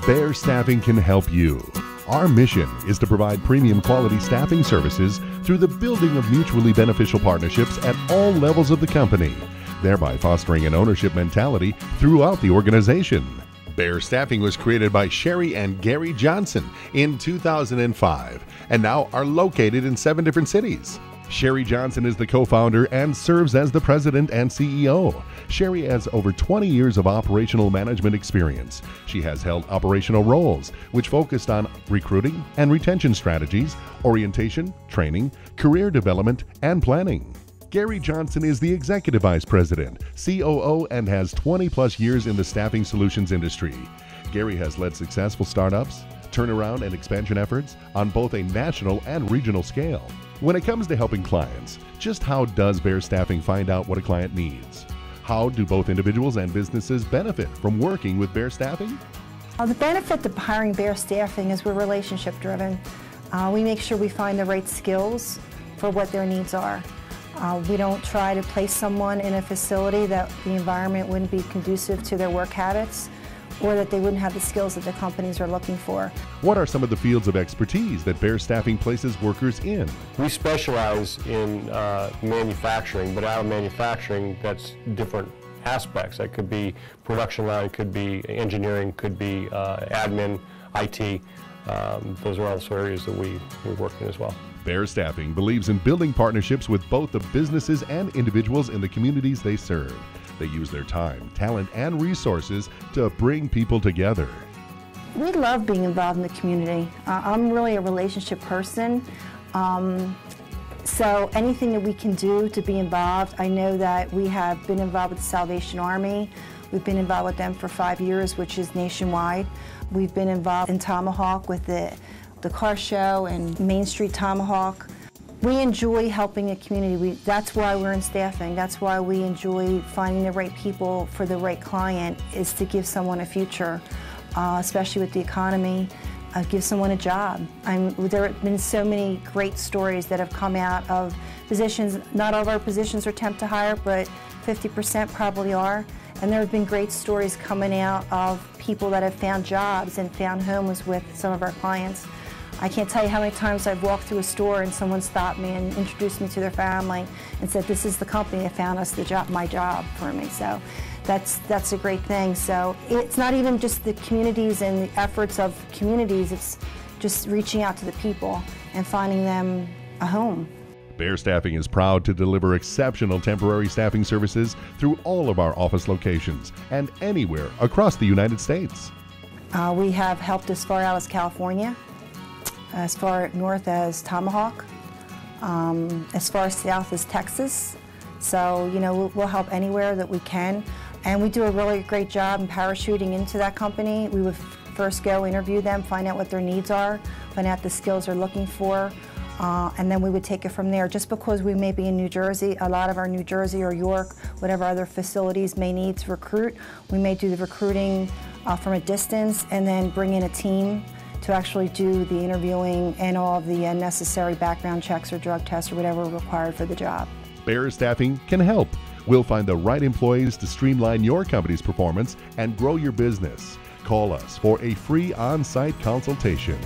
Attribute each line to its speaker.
Speaker 1: Bear Staffing can help you. Our mission is to provide premium quality staffing services through the building of mutually beneficial partnerships at all levels of the company, thereby fostering an ownership mentality throughout the organization. Bear Staffing was created by Sherry and Gary Johnson in 2005 and now are located in 7 different cities. Sherry Johnson is the co-founder and serves as the president and CEO. Sherry has over 20 years of operational management experience. She has held operational roles, which focused on recruiting and retention strategies, orientation, training, career development, and planning. Gary Johnson is the executive vice president, COO, and has 20-plus years in the staffing solutions industry. Gary has led successful startups, turnaround and expansion efforts on both a national and regional scale. When it comes to helping clients, just how does Bear Staffing find out what a client needs? How do both individuals and businesses benefit from working with Bear Staffing?
Speaker 2: The benefit of hiring Bear Staffing is we're relationship driven. We make sure we find the right skills for what their needs are. We don't try to place someone in a facility that the environment wouldn't be conducive to their work habits, or that they wouldn't have the skills that the companies are looking for.
Speaker 1: What are some of the fields of expertise that Bear Staffing places workers in?
Speaker 3: We specialize in manufacturing, but out of manufacturing, that's different aspects. That could be production line, could be engineering, could be admin, IT. Those are also areas that we work in as well.
Speaker 1: Bear Staffing believes in building partnerships with both the businesses and individuals in the communities they serve. They use their time, talent, and resources to bring people together.
Speaker 2: We love being involved in the community. I'm really a relationship person. So anything that we can do to be involved, I know that we have been involved with the Salvation Army. We've been involved with them for 5 years, which is nationwide. We've been involved in Tomahawk with the car show and Main Street Tomahawk. We enjoy helping the community. That's why we're in staffing. That's why we enjoy finding the right people for the right client, is to give someone a future, especially with the economy, give someone a job. There have been so many great stories that have come out of positions. Not all of our positions are temp to hire, but 50% probably are. And there have been great stories coming out of people that have found jobs and found homes with some of our clients. I can't tell you how many times I've walked through a store and someone stopped me and introduced me to their family and said, this is the company that found us my job for me. So that's a great thing. So it's not even just the communities and the efforts of communities, it's just reaching out to the people and finding them a home.
Speaker 1: Bear Staffing is proud to deliver exceptional temporary staffing services through all of our office locations and anywhere across the United States.
Speaker 2: We have helped as far out as California, as far north as Tomahawk, as far south as Texas. So, you know, we'll help anywhere that we can. And we do a really great job in parachuting into that company. We would first go interview them, find out what their needs are, find out the skills they're looking for, and then we would take it from there. Just because we may be in New Jersey, a lot of our New Jersey or York, whatever other facilities may need to recruit, we may do the recruiting from a distance and then bring in a team to actually do the interviewing and all of the necessary background checks or drug tests or whatever required for the job.
Speaker 1: Bear Staffing can help. We'll find the right employees to streamline your company's performance and grow your business. Call us for a free on-site consultation.